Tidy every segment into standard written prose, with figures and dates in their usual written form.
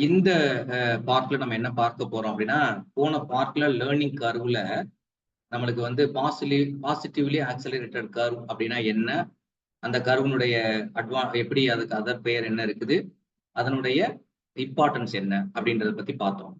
இந்த பார்ட்ல நம்ம என்ன பார்க்க போறோம் அப்படின்னா, போன பார்ட்ல லேர்னிங் கர்வ்ல நம்மளுக்கு வந்து பாசிட்டிவ்லி ஆக்சலரேட்டட் கர்வ் அப்படின்னா என்ன, அந்த கர்வ்னுடைய எப்படி அதுக்கு அதர் பெயர் என்ன இருக்குது, அதனுடைய இம்பார்ட்டன்ஸ் என்ன அப்படின்றத பத்தி பார்த்தோம்.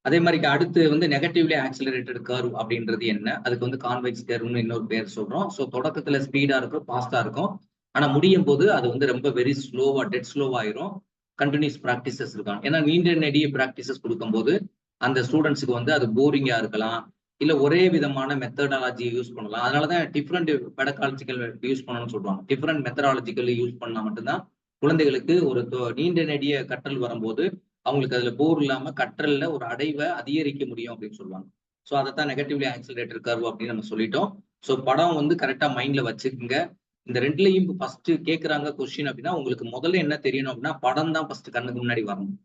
அதே மாதிரி அடுத்து வந்து நெகட்டிவ்லி ஆக்சலரேட்டட் கர்வ் அப்படின்றது என்ன, அதுக்கு வந்து கான்வெக்ஸ் கர்வ்னு இன்னொரு பேர் சொல்றோம். ஸோ தொடக்கத்துல ஸ்பீடா இருக்கும், ஃபாஸ்டா இருக்கும். ஆனா முடியும் போது அது வந்து ரொம்ப வெரி ஸ்லோவா டெட் ஸ்லோவா ஆயிரும். கண்டினியூஸ் ப்ராக்டிசஸ் இருக்காங்க. ஏன்னா நீண்ட நெடிய ப்ராக்டிசஸ் கொடுக்கும்போது அந்த ஸ்டூடெண்ட்ஸுக்கு வந்து அது போரிங்கா இருக்கலாம், இல்ல ஒரே விதமான மெத்தடாலஜி யூஸ் பண்ணலாம். அதனாலதான் டிஃப்ரெண்ட் பெடகாலஜிக்கல் யூஸ் பண்ணணும்னு சொல்லுவாங்க. டிஃப்ரெண்ட் மெத்தடாலஜிக்கல் யூஸ் பண்ணா மட்டும்தான் குழந்தைகளுக்கு ஒரு நீண்ட நெடிய கற்றல் வரும்போது அவங்களுக்கு அதுல போர் இல்லாம கற்றல்ல ஒரு அடைவை அதிகரிக்க முடியும் அப்படின்னு சொல்லுவாங்க. ஸோ அதைத்தான் நெகட்டிவ்லி ஆக்சிலரேட்டர் கர்வ் அப்படின்னு நம்ம சொல்லிட்டோம். ஸோ படம் வந்து கரெக்டா மைண்ட்ல வச்சுக்கோங்க. இந்த ரெண்டுலையும் ஃபர்ஸ்ட் கேட்கறாங்க கொஸ்டின் அப்படின்னா உங்களுக்கு முதல்ல என்ன தெரியணும் அப்படின்னா படம் தான் ஃபர்ஸ்ட் கண்ணுக்கு முன்னாடி வரணும்.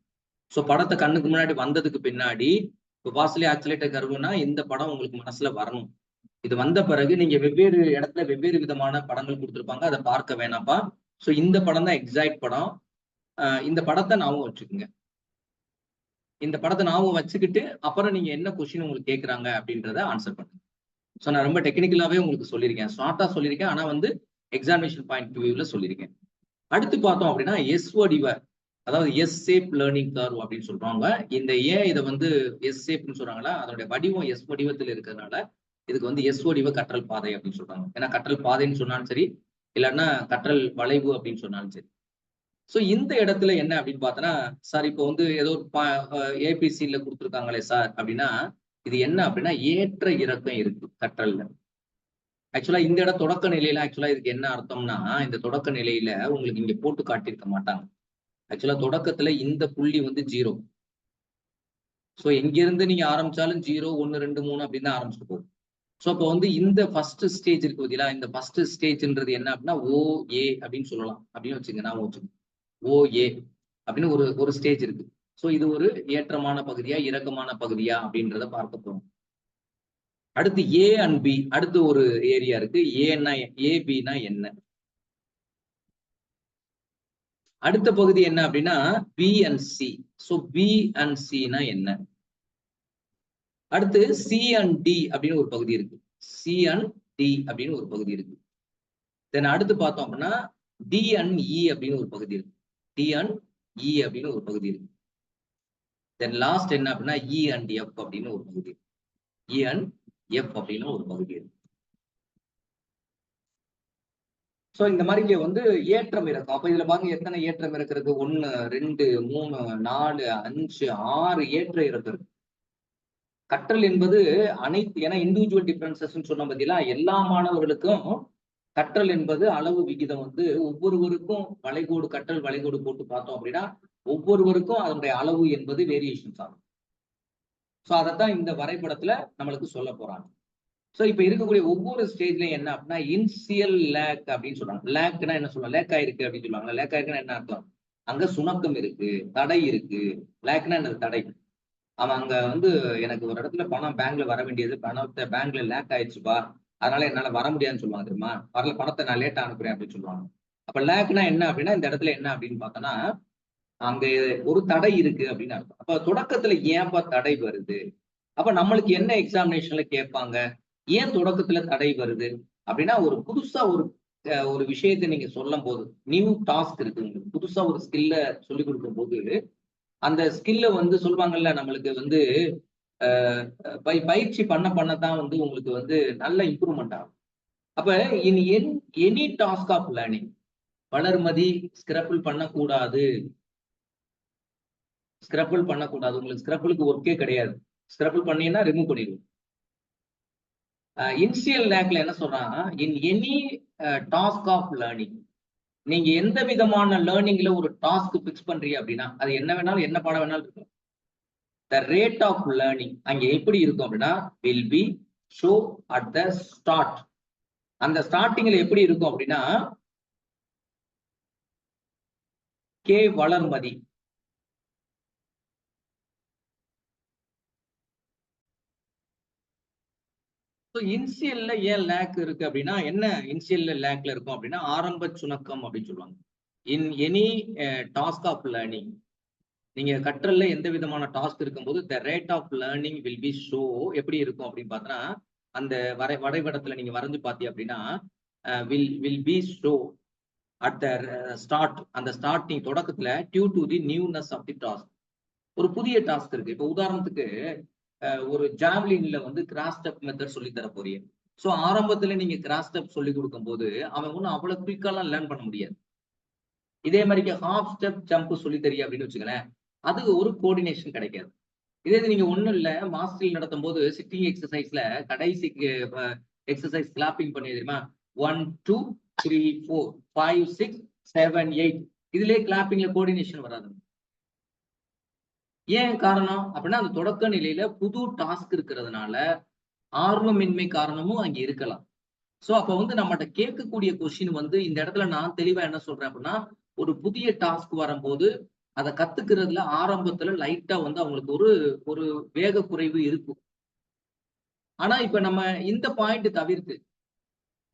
ஸோ படத்தை கண்ணுக்கு முன்னாடி வந்ததுக்கு பின்னாடி இப்போ பாசிட்டிவ் ஆக்சிலேட்டர் கர்வ்னா இந்த படம் உங்களுக்கு மனசுல வரணும். இது வந்த பிறகு நீங்க வெவ்வேறு இடத்துல வெவ்வேறு விதமான படங்கள் கொடுத்துருப்பாங்க, அதை பார்க்க வேணாப்பா. ஸோ இந்த படம் தான் எக்ஸாக்ட் படம். இந்த படத்தை ஞாபகம் வச்சுக்கோங்க. இந்த படத்தை ஞாபகம் வச்சுக்கிட்டு அப்புறம் நீங்க என்ன கொஸ்டின் உங்களுக்கு கேட்கறாங்க அப்படின்றத ஆன்சர் பண்ணுங்க. ஸோ நான் ரொம்ப டெக்னிக்கலாவே உங்களுக்கு சொல்லியிருக்கேன், ஷார்ட்டா சொல்லியிருக்கேன். ஆனா வந்து எக்ஸாமினேஷன் பாயிண்ட் வியூல சொல்லியிருக்கேன். அடுத்து பார்த்தோம் அப்படின்னா எஸ் வடிவ, அதாவது எஸ் ஷேப் லேர்னிங் கர்வ் அப்படின்னு சொல்றாங்க. இந்த இதை வந்து எஸ் ஷேப்னு சொல்றாங்களா, அதனுடைய வடிவம் எஸ் வடிவத்தில் இருக்கிறதுனால இதுக்கு வந்து எஸ் வடிவ கற்றல் பாதை அப்படின்னு சொல்றாங்க. ஏன்னா கற்றல் பாதைன்னு சொன்னாலும் சரி, இல்லைன்னா கற்றல் வளைவு அப்படின்னு சொன்னாலும் சரி. ஸோ இந்த இடத்துல என்ன அப்படின்னு பார்த்தோன்னா, சார் இப்போ வந்து ஏதோ ஒரு ஏபிசியில் கொடுத்துருக்காங்களே சார் அப்படின்னா, இது என்ன அப்படின்னா ஏற்ற இறக்கம் இருக்கு கற்றல்ல. ஆக்சுவலா இந்த இடம் தொடக்க நிலையில ஆக்சுவலா இதுக்கு என்ன அர்த்தம்னா, இந்த தொடக்க நிலையில உங்களுக்கு இங்க போட்டு காட்டியிருக்க மாட்டாங்க. ஆக்சுவலா தொடக்கத்துல இந்த புள்ளி வந்து 0. ஸோ எங்கிருந்து நீங்க ஆரம்பிச்சாலும் 0, 1, 2, 3 அப்படின்னு தான் ஆரம்பிச்சுட்டு போகும். ஸோ அப்போ வந்து இந்த ஃபர்ஸ்ட் ஸ்டேஜ் இருக்கு பார்த்தீங்களா, இந்த ஃபர்ஸ்ட் ஸ்டேஜ்ன்றது என்ன அப்படின்னா OA அப்படின்னு சொல்லலாம். அப்படின்னு வச்சுங்க, நான் வச்சுக்கோங்க OA அப்படின்னு ஒரு ஸ்டேஜ் இருக்கு. ஸோ இது ஒரு ஏற்றமான பகுதியா இறக்கமான பகுதியா அப்படின்றத பார்க்க போறோம். அடுத்து A அண்ட் B, அடுத்து ஒரு ஏரியா இருக்கு. ஏபினா என்ன, அடுத்த பகுதி என்ன அப்படின்னா B and C. So B and Cனா என்ன, அடுத்து C அண்ட் D அப்படின்னு ஒரு பகுதி இருக்கு. C அண்ட் D அப்படின்னு ஒரு பகுதி இருக்கு. தென் அடுத்து பார்த்தோம் அப்படின்னா D அண்ட் E அப்படின்னு ஒரு பகுதி இருக்கு. D அண்ட் E அப்படின்னு ஒரு பகுதி இருக்கு. தென் லாஸ்ட் என்ன அப்படின்னா E அண்ட் F அப்படின்னு ஒரு பகுதி இருக்கு. E அண்ட் F அப்படின்னு ஒரு பகுதி இருக்கு. ஸோ இந்த மாதிரி இங்க வந்து ஏற்றம் இருக்கும். அப்ப இதுல பாருங்க எத்தனை ஏற்றம் இருக்கிறது, 1, 2, 3, 4, 5, 6 ஏற்ற இறக்கம் இருக்கு. கற்றல் என்பது அனைத்து, ஏன்னா இண்டிவிஜுவல் டிஃபரன்சஸ் சொன்ன பத்தியா எல்லா மாணவர்களுக்கும் கற்றல் என்பது அளவு விகிதம் வந்து ஒவ்வொருவருக்கும் வளைகோடு கற்றல் வளைகோடு போட்டு பார்த்தோம் அப்படின்னா ஒவ்வொருவருக்கும் அதனுடைய அளவு என்பது வேரியேஷன்ஸ் ஆகும். ஸோ அதைத்தான் இந்த வரைபடத்துல நம்மளுக்கு சொல்ல போறாங்க. ஸோ இப்ப இருக்கக்கூடிய ஒவ்வொரு ஸ்டேஜ்லயும் என்ன அப்படின்னா இன்சியல் லேக் அப்படின்னு சொல்றாங்க. லேக்னா என்ன சொல்லுவாங்க, லேக் ஆயிருக்கு அப்படின்னு சொல்லுவாங்க. லேக் ஆயிருக்குன்னா என்ன அர்த்தம், அங்க சுணக்கம் இருக்கு, தடை இருக்கு. லேக்னா என்னது, தடை. அவன் அங்க வந்து எனக்கு ஒரு இடத்துல பணம் பேங்க்ல வர வேண்டியது, பணத்தை பேங்க்ல லேக் ஆயிடுச்சுப்பா, அதனால என்னால வர முடியாதுன்னு சொல்லுவாங்க தெரியுமா. வரல, பணத்தை நான் லேட்டா அனுப்புறேன் அப்படின்னு சொல்லுவாங்க. அப்ப லேக்னா என்ன அப்படின்னா இந்த இடத்துல என்ன அப்படின்னு பார்த்தோம்னா அங்க ஒரு தடை இருக்கு அப்படின்னு அர்த்தம். அப்ப தொடக்கத்துல ஏன்பா தடை வருது, அப்ப நம்மளுக்கு என்ன எக்ஸாமினேஷன்ல கேட்பாங்க, ஏன் தொடக்கத்துல தடை வருது அப்படின்னா ஒரு புதுசா ஒரு விஷயத்தை நீங்க சொல்லும் போது, நியூ டாஸ்க் இருக்கு உங்களுக்கு, புதுசா ஒரு ஸ்கில்ல சொல்லி கொடுக்கும் போது அந்த ஸ்கில்ல வந்து சொல்லுவாங்கல்ல நம்மளுக்கு வந்து பயிற்சி பண்ணத்தான் வந்து உங்களுக்கு வந்து நல்ல இம்ப்ரூவ்மெண்ட் ஆகும். அப்ப in any task of learning Valarmathi scribble பண்ணக்கூடாது. உங்களுக்கு ஸ்கிரப்பிளுக்கு ஒர்க்கே கிடையாது. ஸ்கிரப்பிள் பண்ணீங்கன்னா ரிமூவ் பண்ணிடுவோம். இன்சியல் லேக்ல என்ன சொல்றான், in any task of learning, நீங்க எந்த விதமான லேர்னிங்ல ஒரு டாஸ்க் பிக்ஸ் பண்றீங்க அப்படின்னா அது என்ன வேணாலும் என்ன பாடம் வேணாலும் இருக்கும். The rate of learning அங்க எப்படி இருக்கும் அப்படின்னா will be show at the start. அந்த ஸ்டார்டிங்ல எப்படி இருக்கும் அப்படின்னா K வளர்மதி, இன்சியல்ல ஏன் லேக் இருக்கு அப்படின்னா என்ன, இன்சியல்ல லேக்ல இருக்கும் அப்படின்னா ஆரம்ப சுணக்கம் அப்படின்னு சொல்லுவாங்க. In any task of learning, நீங்க கற்றல்ல எந்த விதமான டாஸ்க் இருக்கும்போது the rate of learning will be show எப்படி இருக்கும் அப்படின்னு பார்த்தோன்னா, அந்த வரைபடத்துல நீங்க வரைஞ்சு பார்த்தீங்க அப்படின்னா, will be show at the start. அந்த ஸ்டார்டிங் தொடக்கத்துல due to the newness of the task. ஒரு புதிய டாஸ்க் இருக்கு. இப்போ உதாரணத்துக்கு ஒரு ஜாவ்லின்ல வந்து கிராஸ் ஸ்டெப் மெத்தட் சொல்லி தர போறீங்க. ஸோ ஆரம்பத்துல நீங்க கிராஸ் ஸ்டெப் சொல்லி கொடுக்கும்போது அவன் ஒன்றும் அவ்வளவு குயிக்காலாம் லேர்ன் பண்ண முடியாது. இதே மாதிரி ஹாஃப் ஸ்டெப் ஜம்ப் சொல்லி தெரியும் அப்படின்னு வச்சுக்கலேன், அது ஒரு கோஆர்டினேஷன் கிடைக்காது. இதே நீங்க ஒண்ணும் இல்ல மாஸ்டரில் நடத்தும் போது சிட்டிங் எக்ஸசைஸ்ல கடைசி எக்ஸசைஸ் கிளாப்பிங் பண்ணி தெரியுமா, 1 2 3 4 5 6 7 8 இதுலயே கிளாப்பிங்ல கோஆர்டினேஷன் வராது. ஏன் காரணம் அப்படின்னா அந்த தொடக்க நிலையில புது டாஸ்க் இருக்கிறதுனால ஆர்வமின்மை காரணமும் அங்க இருக்கலாம். சோ அப்ப வந்து நம்மகிட்ட கேட்கக்கூடிய கொஸ்டின் வந்து இந்த இடத்துல நான் தெளிவா என்ன சொல்றேன் அப்படின்னா, ஒரு புதிய டாஸ்க் வரும்போது அதை கத்துக்கிறதுல ஆரம்பத்துல லைட்டா வந்து அவங்களுக்கு ஒரு ஒரு வேக குறைவு இருக்கும். ஆனா இப்ப நம்ம இந்த பாயிண்ட் தவிர்த்து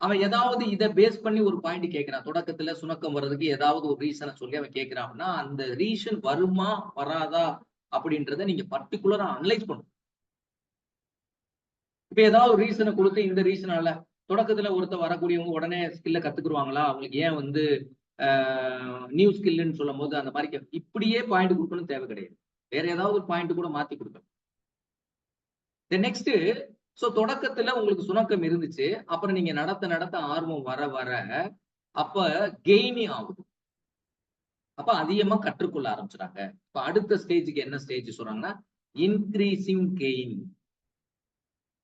அவன் ஏதாவது இதை பேஸ் பண்ணி ஒரு பாயிண்ட் கேட்கிறான், தொடக்கத்துல சுணக்கம் வர்றதுக்கு ஏதாவது ஒரு ரீசனை சொல்லி அவன் கேட்கிறான் அப்படின்னா அந்த ரீசன் வருமா வராதா அப்படின்றத நீங்க பர்டிகுலரா அனலைஸ் பண்ணணும். இப்ப ஏதாவது ஒரு ரீசனை கொடுத்து இந்த ரீசனால தொடக்கத்துல ஒருத்தர் வரக்கூடியவங்க உடனே ஸ்கில்ல கத்துக்குருவாங்களா, அவங்களுக்கு ஏன் வந்து நியூ ஸ்கில்னு சொல்லும் போது அந்த மாதிரி இப்படியே பாயிண்ட் கொடுக்கணும் தேவை கிடையாது. வேற ஏதாவது ஒரு பாயிண்ட் கூட மாத்தி கொடுக்கணும். நெக்ஸ்ட் சோ தொடக்கத்துல உங்களுக்கு சுணக்கம் இருந்துச்சு, அப்புறம் நீங்க நடத்த ஆர்வம் வர வர அப்ப கெய்னி ஆகுது. அப்ப அதிகமா கற்றுக்கொள்ள ஆரம்பிச்சுறாங்க. இப்ப அடுத்த ஸ்டேஜுக்கு என்ன ஸ்டேஜ் சொல்றாங்கன்னா இன்கிரீசிங் கெயின்.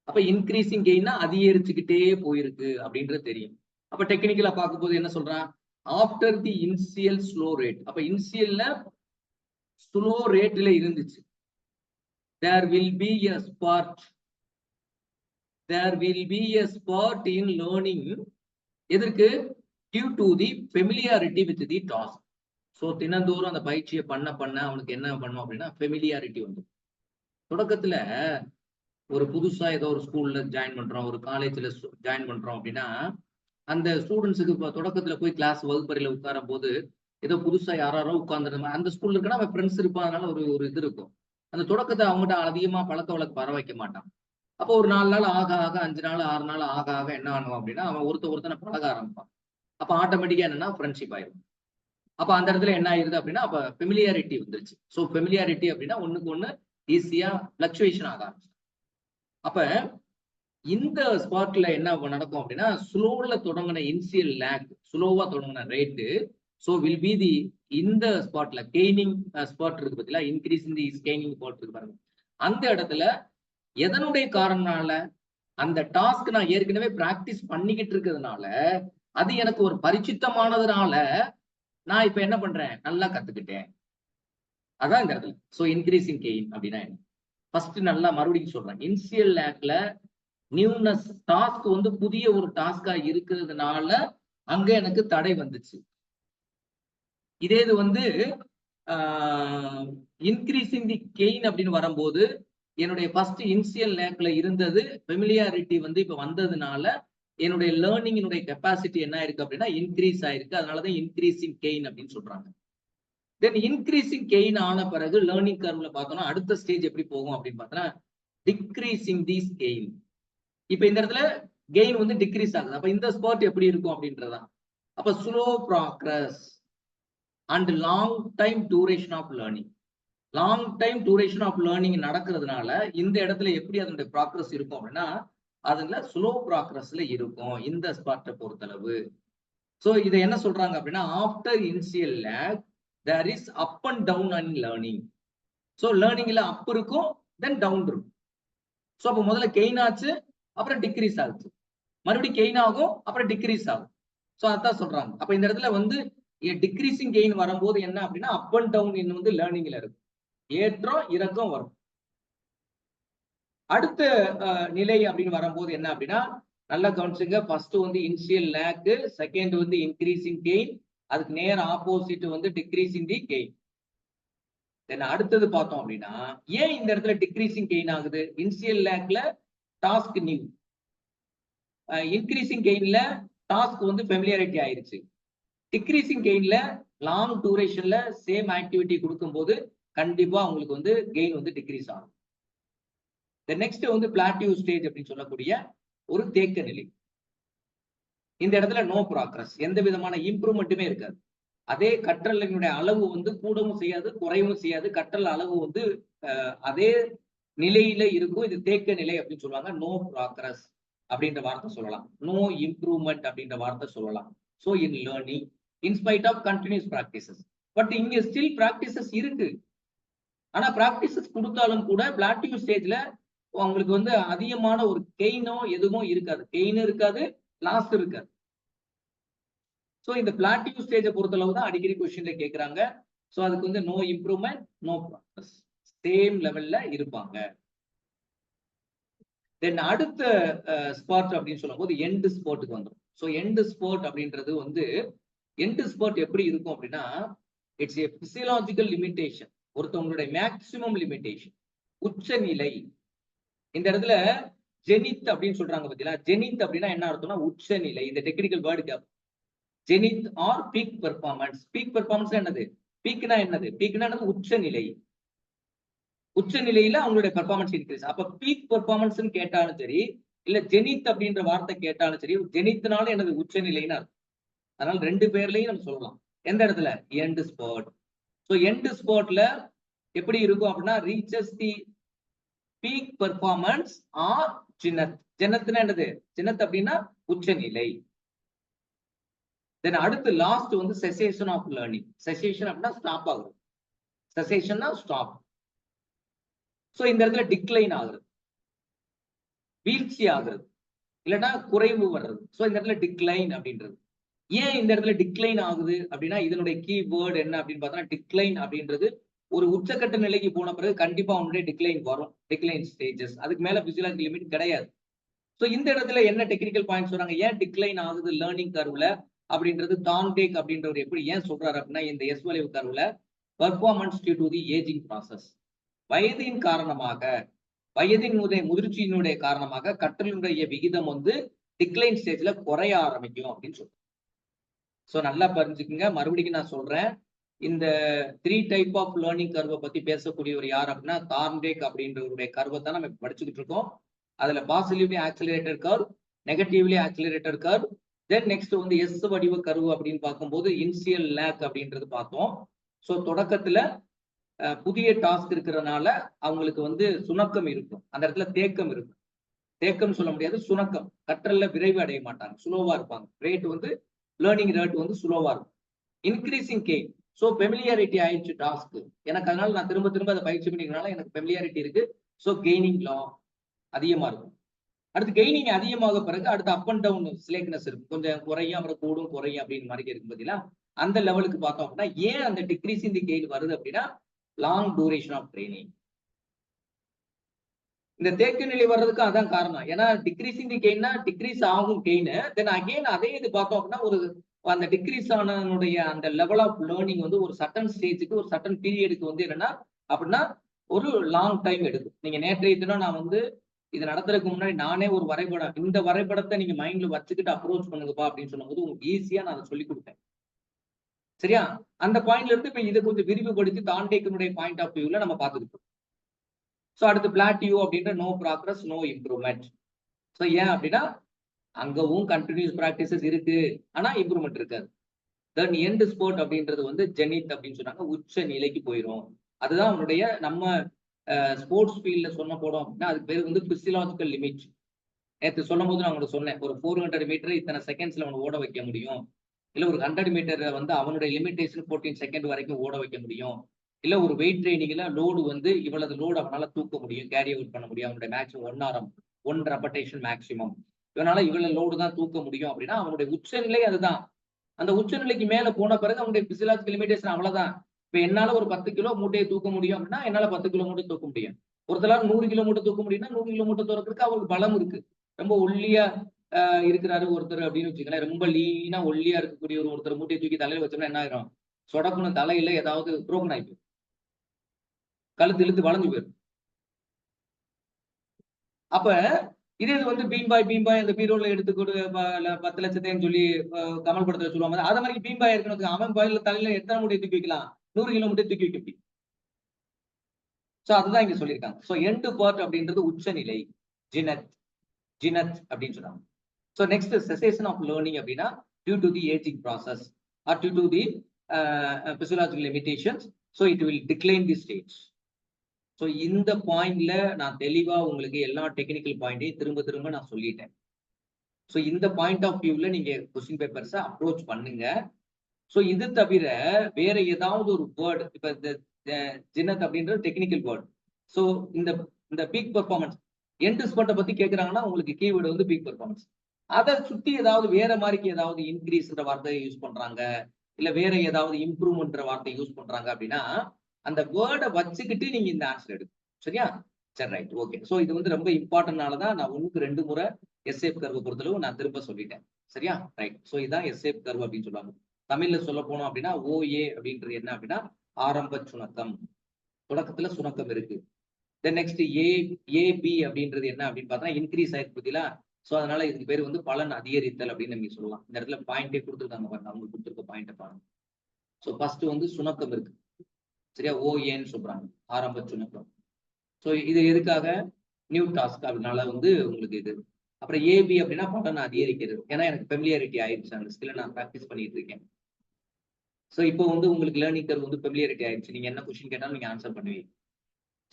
அப்ப இன்கிரீசிங் கெயின்னா அதிகரிச்சுக்கிட்டே போயிருக்கு அப்படின்றது தெரியும். அப்ப டெக்னிக்கலா பார்க்கும்போது என்ன சொல்றான், after the initial slow rate. அப்ப இனிஷியல்ல ஸ்லோ ரேட்ல இருந்துச்சு. there will be a spark in learning. எதற்கு? due to the familiarity with the task. So தினந்தோறும் அந்த பயிற்சியை பண்ண அவனுக்கு என்ன பண்ணும் அப்படின்னா ஃபெமிலியாரிட்டி வந்து தொடக்கத்துல ஒரு புதுசா ஏதோ ஒரு ஸ்கூல்ல ஜாயின் பண்றோம், ஒரு காலேஜ்ல ஜாயின் பண்றோம் அப்படின்னா அந்த ஸ்டூடெண்ட்ஸுக்கு தொடக்கத்துல போய் கிளாஸ் வகுப்பறையில உட்காரும் போது ஏதோ புதுசா யாரோ உட்கார்ந்து அந்த ஸ்கூல்ல இருக்குன்னா அவன் ஃப்ரெண்ட்ஸ் இருப்பான், அதனால ஒரு இது இருக்கும். அந்த தொடக்கத்தை அவங்ககிட்ட அதிகமா பழக்க வழக்கு வர வைக்க மாட்டான். அப்போ ஒரு 4 நாள் ஆக 5 நாள் 6 நாள் ஆக என்ன ஆகும் அப்படின்னா அவன் ஒருத்தனை பழக ஆரம்பிப்பான். அப்ப ஆட்டோமேட்டிக்கா என்னன்னா ஃப்ரெண்ட்ஷிப் ஆயிடும். அப்ப அந்த இடத்துல என்ன ஆயிருது அப்படின்னா அப்ப ஃபெமிலியாரிட்டி வந்துருச்சு. சோ ஃபெமிலியாரிட்டி அப்படின்னா ஒண்ணுக்கு ஒண்ணு ஈஸியா பிளக்சுவேஷன் ஆக ஆரம்பிச்சு. அப்ப இந்த ஸ்பாட்ல என்ன நடக்கும் அப்படின்னா ஸ்லோல தொடங்கின இனிஷியல் லேக், ஸ்லோவா தொடங்கின rate, so will be the இந்த ஸ்பாட்ல கெய்னிங் ஸ்பாட் இருக்கு பார்த்தீங்களா, இன்கிரீசிங் தி கெய்னிங் ஸ்பாட் இருக்கு பாருங்க. அந்த இடத்துல எதனுடைய காரணனால அந்த டாஸ்க் நான் ஏற்கனவே பிராக்டிஸ் பண்ணிக்கிட்டு இருக்கிறதுனால அது எனக்கு ஒரு பரிச்சித்தமானதுனால நான் இப்ப என்ன பண்றேன், நல்லா கத்துக்கிட்டேன். அதான் இந்த இடத்துல சோ இன்கிரீசிங் கெயின் அப்படின்னா என்ன. ஃபர்ஸ்ட் நல்லா மறுபடியும் சொல்றேன், இனிஷியல் லேக்ல நியூனஸ் டாஸ்க் வந்து புதிய ஒரு டாஸ்கா இருக்கிறதுனால அங்க எனக்கு தடை வந்துச்சு. இதே இது வந்து இன்கிரீசிங் தி கெயின் அப்படின்னு வரும்போது என்னுடைய ஃபர்ஸ்ட் இனிஷியல் லேக்ல இருந்தது ஃபெமிலியாரிட்டி வந்து இப்ப வந்ததுனால என்னுடைய லேர்னிங்கினுடைய கெப்பாசிட்டி என்ன ஆயிருக்கு அப்படின்னா இன்க்ரீஸ் ஆயிருக்கு. அதனாலதான் இன்க்ரீசிங் கெயின் அப்படின்னு சொல்றாங்க. தென் இன்க்ரீசிங் கெயின் ஆன பிறகு லேர்னிங் கர்வ்ல பார்த்தோம்னா அடுத்த ஸ்டேஜ் எப்படி போகும் அப்படின்னு பார்த்தோம்னா டிக்ரீசிங் திஸ் கெயின். இப்ப இந்த இடத்துல கெயின் வந்து டிக்ரீஸ் ஆகுது. அப்ப இந்த ஸ்பாட் எப்படி இருக்கும் அப்படின்றதான். அப்ப slow progress and long time duration of learning. Long time duration of learning நடக்கிறதுனால இந்த இடத்துல எப்படி அதனுடைய ப்ராக்ரஸ் இருக்கும் அப்படின்னா அதுல ஸ்லோ ப்ராக்ரஸ்ல இருக்கும் இந்த ஸ்பாட்டை பொறுத்தளவு. சோ இதை என்ன சொல்றாங்க அப்படின்னா after initial lag there is up and down and learning. So லேர்னிங்ல அப் இருக்கும் தென் டவுன் இருக்கும். சோ அப்ப முதல்ல கெயின் ஆச்சு, அப்புறம் டிக்ரீஸ் ஆகுது, மறுபடியும் கெயின் ஆகும், அப்புறம் டிக்ரீஸ் ஆகும். சோ அதான் சொல்றாங்க. அப்ப இந்த இடத்துல வந்து டிக்ரீசிங் கெயின் வரும்போது என்ன அப்படின்னா அப் அண்ட் டவுன் வந்து லேர்னிங்ல இருக்கும், ஏற்றம் இறக்கம் வரும். அடுத்த நிலை அப்படின்னு வரும்போது என்ன அப்படின்னா நல்லா கவனிச்சுங்க, ஃபர்ஸ்ட் வந்து இனிஷியல் லேக், செகண்ட் வந்து இன்க்ரீசிங் கெயின், அதுக்கு நேர் ஆப்போசிட் வந்து டிக்ரீசிங் தி கெயின். தென் அடுத்தது பார்த்தோம் அப்படின்னா ஏன் இந்த இடத்துல டிக்ரீசிங் கெயின் ஆகுது, இனிஷியல் லேக்ல டாஸ்க் நியூ, இன்க்ரீசிங் கெயின்ல டாஸ்க் வந்து ஃபெமிலியாரிட்டி ஆயிருச்சு, டிக்ரீசிங் கெயின்ல லாங் டியூரேஷன்ல சேம் ஆக்டிவிட்டி கொடுக்கும் போது கண்டிப்பா அவங்களுக்கு வந்து கெயின் வந்து டிக்ரீஸ் ஆகும். நெக்ஸ்ட் வந்து பிளாட்டியூ ஸ்டேஜ் அப்படின்னு சொல்லக்கூடிய ஒரு தேக்க நிலை. இந்த இடத்துல நோ ப்ராக்ரஸ், எந்த விதமான இம்ப்ரூவ்மெண்ட்டுமே இருக்காது. அதே கற்றலினுடைய அளவு வந்து கூடவும் செய்யாது, குறையவும் செய்யாது. கற்றல் அளவு வந்து அதே நிலையில இருக்கும். இது தேக்க நிலை அப்படின்னு சொல்லுவாங்க. நோ ப்ராக்ரஸ் அப்படின்ற வார்த்தை சொல்லலாம். நோ இம்ப்ரூவ்மெண்ட் அப்படின்ற வார்த்தை சொல்லலாம். So in learning in spite of continuous practices. But இங்க ஸ்டில் பிராக்டிசஸ் இருக்கு. ஆனா பிராக்டிசஸ் கொடுத்தாலும் கூட பிளாட்டியூ ஸ்டேஜ்ல உங்களுக்கு வந்து அதிகமான ஒரு கெயினோ எதுவும் இருக்காது. கெயின் இருக்காது, லாஸ் இருக்காது. சோ இந்த பிளாட்டியூ ஸ்டேஜை பொறுத்தளவு தான் அடிக்கடி கொஸ்டின்ல கேட்கறாங்க. சோ அதுக்கு வந்து no improvement, no progress, same லெவல்ல இருப்பாங்க. தென் அடுத்த ஸ்பாட் அப்படின்னு சொல்லும்போது எண்ட் ஸ்போர்ட்டுக்கு வந்துடும். ஸோ எண்ட் ஸ்போர்ட் அப்படின்றது வந்து எண்ட் ஸ்போர்ட் எப்படி இருக்கும் அப்படின்னா, இட்ஸ் ஏ பிசியலாஜிக்கல் லிமிடேஷன், ஒருத்தவங்களுடைய மேக்சிமம் லிமிடேஷன், உச்சநிலை. இந்த இடத்துல ஜெனித் அப்படின்னு சொல்றாங்க பாத்தீங்களா? ஜெனித் அப்படின்னா என்ன அர்த்தம்னா உச்சநிலை. இந்த technical word zenith or peak performance. Peak performance என்னது? பீக்னா என்னது? பீக்னா என்னது? உச்சநிலை. உச்சநிலையில அவங்களுடைய பெர்ஃபார்மன்ஸ் இன்க்ரீஸ். அப்ப பீக் பெர்ஃபார்மன்ஸ் கேட்டாலும் சரி, இல்ல ஜெனித் அப்படின்ற வார்த்தை கேட்டாலும் சரி, ஜெனித்னால எனது உச்சநிலைன்னு அர்த்தம். அதனால ரெண்டு பேர்லயும் நம்ம சொல்லலாம். எந்த இடத்துல? End spot. சோ எண்ட் ஸ்பாட்ல எப்படி இருக்கும் அப்படின்னா, reaches the peak performance or zenith. ஜினத்னா என்னது? ஜினத் அப்படின்னா உச்சநிலை. தென் அடுத்து லாஸ்ட் வந்து செசேஷன் ஆஃப் லேர்னிங். செசேஷன் அப்படின்னா ஸ்டாப் ஆகுது. செசேஷன்னா ஸ்டாப். சோ இந்த இடத்துல டிக்ளைன் ஆகுறது, வீழ்ச்சி ஆகுறது, இல்லைன்னா குறைவு வர்றது. சோ இந்த இடத்துல டிக்ளைன் அப்படின்றது. ஏன் இந்த இடத்துல டிக்ளைன் ஆகுது அப்படின்னா, இதனுடைய கீவேர்டு என்ன அப்படின்னு பார்த்தா, டிக்ளைன் அப்படின்றது ஒரு உச்சக்கட்ட நிலைக்கு போன பிறகு கண்டிப்பா அவனுடைய டிக்ளைன் வரும். டிக்ளைன் ஸ்டேஜஸ், அதுக்கு மேல பிசியலாஜிக்கல் லிமிட் கிடையாது. சோ இந்த இடத்துல என்ன டெக்னிக்கல் பாயிண்ட்ஸ் சொல்றாங்க, ஏன் டிக்ளைன் ஆகுது லேர்னிங் கர்வ்ல அப்படின்றது தான்டேக் அப்படின்றவர் எப்படி ஏன் சொல்றாரு அப்படின்னா, இந்த எஸ் வளைவு கர்வ்ல performance due to the ageing process, வயதின் காரணமாக, வயதினுடைய முதிர்ச்சியினுடைய காரணமாக கற்றலினுடைய விகிதம் வந்து டிக்ளைன் ஸ்டேஜ்ல குறைய ஆரம்பிக்கும் அப்படின்னு சொல்றாங்க. சோ நல்லா புரிஞ்சுக்குங்க. மறுபடியும் நான் சொல்றேன், இந்த 3 டைப் ஆஃப் லேர்னிங் கர்வை பத்தி பேசக்கூடியவர் யார் அப்படின்னா, தார்ன்டேக் அப்படின்றவருடைய கர்வை தான் நம்ம படிச்சுக்கிட்டு இருக்கோம். அதுல positively accelerated curve, negatively accelerated curve, then next வந்து எஸ் வடிவ கர்வ் அப்படின்னு பார்க்கும்போது இனிஷியல் லேக் அப்படின்றது பார்த்தோம். சோ தொடக்கத்துல புதிய டாஸ்க் இருக்கிறதுனால அவங்களுக்கு வந்து சுணக்கம் இருக்கும், அந்த இடத்துல தேக்கம் இருக்கும். தேக்கம் சொல்ல முடியாது, சுணக்கம். கற்றல்ல விரைவு அடைய மாட்டாங்க, ஸ்லோவா இருப்பாங்க. ரேட் வந்து லேர்னிங் ரேட் வந்து ஸ்லோவா இருக்கும். Increasing gain. சோ ஃபெமிலியாரிட்டி ஆயிடுச்சு டாஸ்க் எனக்கு, அதனால நான் திரும்ப திரும்ப அதை பயிற்சி பண்ணிக்கிறதுனால எனக்கு ஃபெமிலியாரிட்டி இருக்கு. சோ கெய்னிங் லா அதிகமா இருக்கும். அடுத்து கெய்னிங் அதிகமாக பிறகு அடுத்து அப் அண்ட் டவுன் ஸ்லேக்னஸ் இருக்கும், கொஞ்சம் குறையும் அப்புறம் கூடும் குறையும் அப்படின்னு மாதிரி இருக்கும் பார்த்தீங்களா? அந்த லெவலுக்கு பார்த்தோம் அப்படின்னா, ஏன் அந்த டிக்ரீஸ் இந்த கெயின் வருது அப்படின்னா, லாங் டூரேஷன் ஆஃப் ட்ரைனிங். இந்த தேக்க நிலை வர்றதுக்கு அதான் காரணம். ஏன்னா டிக்ரீசிங் தி கெயின்னா டிக்ரீஸ் ஆகும் கெயின், தென் அகைன் அதே இது பார்த்தோம் அப்படின்னா, ஒரு அந்த டிக்ரீஸ் ஆனனுடைய அந்த லெவல் ஆஃப் லேர்னிங் வந்து ஒரு சர்டன் ஸ்டேஜுக்கு ஒரு சர்டன் பீரியடுக்கு வந்து என்னன்னா அப்படின்னா ஒரு லாங் டைம் எடுக்கும். நீங்க நேற்றைய தினம் நான் வந்து இது நடத்துறதுக்கு முன்னாடி நானே ஒரு வரைபடம், இந்த வரைபடத்தை நீங்க மைண்ட்ல வச்சுக்கிட்டு அப்ரோச் பண்ணுங்கப்பா அப்படின்னு சொல்லும்போது உங்களுக்கு ஈஸியா நான் அதை சொல்லி கொடுத்தேன். சரியா? அந்த பாயிண்ட்ல இருந்து இப்ப இதை கொஞ்சம் விரிவுபடுத்தி தாண்டேக்கனுடைய பாயிண்ட் ஆஃப் வியூல நம்ம பார்த்துக்கிட்டோம். சோ அடுத்து பிளாட்டியூ அப்படின்ற no progress, no improvement. So ஏன் அப்படின்னா அங்கவும் கண்டினியூஸ் பிராக்டிசஸ் இருக்கு, ஆனா இம்ப்ரூவ்மெண்ட் இருக்காது. தென் எண்ட் ஸ்போர்ட் அப்படின்றது வந்து ஜெனித் அப்படின்னு சொன்னாங்க, உச்ச நிலைக்கு போயிடும். அதுதான் அவனுடைய நம்ம ஸ்போர்ட்ஸ் ஃபீல்ட்ல சொன்ன போடும் அப்படின்னா அதுக்கு பேர் வந்து பிசியலாஜிக்கல் லிமிட். நேற்று சொல்லும் போது நான் உங்களுக்கு சொன்னேன், ஒரு 400 மீட்டர் இத்தனை செகண்ட்ஸ்ல அவனை ஓட வைக்க முடியும், இல்ல ஒரு 100 மீட்டர் வந்து அவனுடைய லிமிடேஷன் 14 செகண்ட் வரைக்கும் ஓட வைக்க முடியும், இல்ல ஒரு வெயிட் ட்ரைனிங்ல லோடு வந்து இவ்வளவு லோடு அவனால தூக்க முடியும், கேரி அவுட் பண்ண முடியும், அவனுடைய மேக்ஸிமம் 1 RM 1 ரெபடேஷன் மேக்ஸிமம், இவனால இவ்வளவு லோடு தான் தூக்க முடியும் அப்படின்னா அவனுடைய உச்சநிலை அதுதான். அந்த உச்சநிலைக்கு மேல போன பிறகு அவனுடைய பிசியலாஜிக்கல் லிமிடேஷன் அவ்வளவுதான். இப்ப என்னால ஒரு 10 கிலோ மூட்டையை தூக்க முடியும் அப்படின்னா என்னால 10 கிலோ மூட்டை தூக்க முடியும். ஒருத்தரால் 100 கிலோ மூட்டை தூக்க முடியும்னா 100 கிலோ மூட்டை தூக்கிறதுக்கு அவருக்கு பலம் இருக்கு. ரொம்ப ஒல்லியா இருக்கிறாரு ஒருத்தர் அப்படின்னு வச்சுக்கலாம், ரொம்ப லீனா ஒல்லியா இருக்கக்கூடிய ஒருத்தர் மூட்டையை தூக்கி தலையில வச்சோம்னா என்ன ஆயிரும்? சொடக்குன்னு தலையில ஏதாவது புரோக்கன் ஆயிடும், கழுத்து இழுத்து வளைஞ்சு போயிடும். அப்ப இதே இது வந்து பீம்பாய் அந்த பீரோல எடுத்து கொடு 10 லட்சத்தையும் சொல்லி கமல் படத்துல சொல்லுவாங்க, அத மாதிரி பீம்பாய் இருக்கணும். அவன் பாயில தலையில எத்தனை மூட்டை தூக்கி வைக்கலாம்? 100 கிலோ மூட்டை தூக்கி வைக்க முடியும். ஸோ அதுதான் இங்க சொல்லியிருக்காங்க. ஸோ எண்ட் பார்ட் அப்படின்றது உச்சநிலை, ஜினத் ஜினத் அப்படின்னு சொன்னாங்க. So next cessation of learning அப்படின்னா due to the ageing process or due to the physiological limitations, so it will decline the stage. So இந்த பாயிண்ட்ல நான் தெளிவா உங்களுக்கு எல்லா டெக்னிக்கல் பாயிண்டையும் திரும்ப திரும்ப நான் சொல்லிட்டேன். ஸோ இந்த பாயிண்ட் ஆஃப் வியூல நீங்க கொஸ்டின் பேப்பர்ஸை அப்ரோச் பண்ணுங்க. ஸோ இது தவிர வேற ஏதாவது ஒரு வேர்டு, இப்ப இந்த ஜினத் அப்படின்றது டெக்னிக்கல் வேர்டு. ஸோ இந்த இந்த பீக் பெர்ஃபார்மன்ஸ் எண்ட் ஸ்பாட்டை பத்தி கேட்கறாங்கன்னா உங்களுக்கு கீவேர்டு வந்து பீக் பெர்ஃபார்மன்ஸ். அதை சுத்தி ஏதாவது வேற மாதிரிக்கு ஏதாவது இன்க்ரீஸ்ன்ற வார்த்தையை யூஸ் பண்றாங்க, இல்ல வேற ஏதாவது இம்ப்ரூவ்மெண்ட்ன்ற வார்த்தையை யூஸ் பண்றாங்க அப்படின்னா அந்த வேர்டை வச்சுக்கிட்டு நீங்க இந்த ஆன்சர் எடுக்கும். சரியா? சரி, ரைட், ஓகே. ஸோ இது வந்து ரொம்ப இம்பார்ட்டன்ட்னாலதான் நான் 1-2 முறை எஸ்ஏப் கர்வை பொறுத்தளவு நான் திரும்ப சொல்லிட்டேன். சரியா? ரைட். ஸோ இதுதான் எஸ்ஏப் கர்வ் அப்படின்னு சொல்லுவாங்க. தமிழ்ல சொல்ல போனோம் அப்படின்னா OA அப்படின்றது என்ன அப்படின்னா ஆரம்ப சுணக்கம், தொடக்கத்துல சுணக்கம் இருக்கு. தென் நெக்ஸ்ட் AB அப்படின்றது என்ன அப்படின்னு பார்த்தா இன்க்ரீஸ் ஆயிருக்கு பத்திலா. ஸோ அதனால இதுக்கு பேர் வந்து பலன் அதிகரித்தல் அப்படின்னு நீங்க சொல்லலாம். இந்த இடத்துல பாயிண்டே கொடுத்துருக்காங்க பாருங்க, அவங்க கொடுத்துருக்க பாயிண்ட பாருங்க. ஸோ ஃபர்ஸ்ட் வந்து சுணக்கம் இருக்கு. சரியா? OAன்னு சொல்றாங்க, ஆரம்ப சுணக்கம். ஸோ இது எதுக்காக? நியூ டாஸ்க் அப்படின்னால வந்து உங்களுக்கு இது. அப்புறம் AB அப்படின்னா பலன் அதிகரிக்கிறது. ஏன்னா எனக்கு ஃபெமிலியாரிட்டி ஆயிடுச்சு, அந்த ஸ்கில்லை நான் ப்ராக்டிஸ் பண்ணிட்டு இருக்கேன். ஸோ இப்போ வந்து உங்களுக்கு லேர்னிங் கர்வ் வந்து ஃபெமிலியாரிட்டி ஆயிடுச்சு, நீங்க என்ன கொஸ்டின் கேட்டாலும் நீங்க ஆன்சர் பண்ணுவீங்க.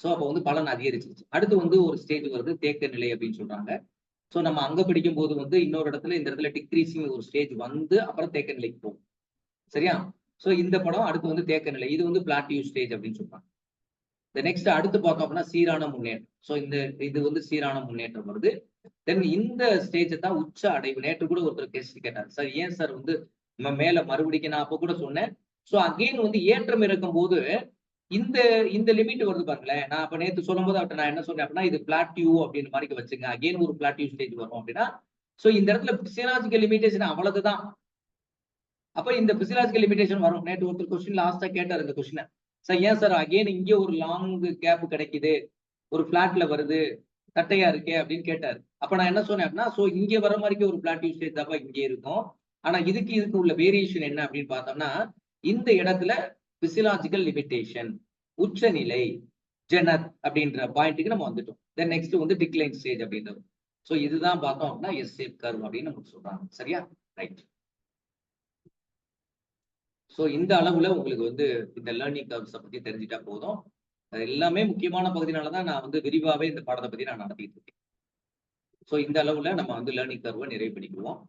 ஸோ அப்போ வந்து பலன் அதிகரிச்சிருச்சு. அடுத்து வந்து ஒரு ஸ்டேஜ் வருது தேக்க நிலை அப்படின்னு சொல்றாங்க. ஸோ நம்ம அங்க படிக்கும் போது வந்து இன்னொரு இடத்துல இந்த இடத்துல டிக்ரீசிங் ஒரு ஸ்டேஜ் வந்து அப்புறம் தேக்க நிலைக்கு போகும். சரியா? ஸோ இந்த படம் அடுத்து வந்து தேக்க நிலை, இது வந்து பிளாட்டியூ ஸ்டேஜ் அப்படின்னு சொல்றாங்க. நெக்ஸ்ட் அடுத்து பார்த்தோம் அப்படின்னா சீரான முன்னேற்றம். ஸோ இது வந்து சீரான முன்னேற்றம் வருது. தென் இந்த ஸ்டேஜ் தான் உச்ச அடைவு. நேற்று கூட ஒருத்தர் கேள்வி கேட்டார், சார் ஏன் சார் வந்து மேல மறுபடியும் நான் அப்ப கூட சொன்னேன். ஸோ அகெயின் வந்து ஏற்றம் இருக்கும் போது இந்த இந்த லிமிட் வருது பாருங்களேன். நான் அப்ப நேற்று சொல்லும் போது அவர்கிட்ட நான் என்ன சொன்னேன் அப்படின்னா இது பிளாட்டியூ அப்படின்னு மாதிரி வச்சுங்க, அகெயின் ஒரு பிளாட்டியூ ஸ்டேஜ் வரும் அப்படின்னா. ஸோ இந்த இடத்துல பிசியலாஜிக்கல் லிமிடேஷன் அவ்வளவுதான். அப்ப இந்த பிசியலாஜிக்கல் லிமிடேஷன் வரும். நேற்று ஒருத்தர் கொஸ்டின் லாஸ்டா கேட்டார் இந்த கொஸ்டினை, சார் ஏன் சார் அகெயின் இங்கே ஒரு லாங் கேப் கிடைக்குது, ஒரு பிளாட்ல வருது, தட்டையா இருக்கே அப்படின்னு கேட்டார். அப்ப நான் என்ன சொன்னேன் அப்படின்னா, சோ இங்க வர மாதிரி ஒரு பிளாட்டியூ ஸ்டேஜ் தான் இங்கே இருக்கும். ஆனா இதுக்கு உள்ள வேரியேஷன் என்ன அப்படின்னு பார்த்தோம்னா இந்த இடத்துல பிசியலாஜிக்கல் லிமிடேஷன், உச்சநிலை, ஜெனத் அப்படின்ற பாயிண்ட்டுக்கு நம்ம வந்துட்டோம். தென் நெக்ஸ்ட் வந்து டிக்ளைன் ஸ்டேஜ் அப்படின்றது. சோ இதுதான் பார்த்தோம் அப்படின்னா எஸ் ஷேப் கர்வ் அப்படின்னு நமக்கு சொல்றாங்க. சரியா? ரைட். ஸோ இந்த அளவுல உங்களுக்கு வந்து இந்த லேர்னிங் கர்வ்ஸை பத்தி தெரிஞ்சுட்டா போதும். அது எல்லாமே முக்கியமான பகுதினாலதான் நான் வந்து விரிவாவே இந்த பாடத்தை பத்தி நான் நடத்திட்டு இருக்கேன். ஸோ இந்த அளவுல நம்ம வந்து லேர்னிங் கர்வை நிறைவு பண்ணிக்குவோம்.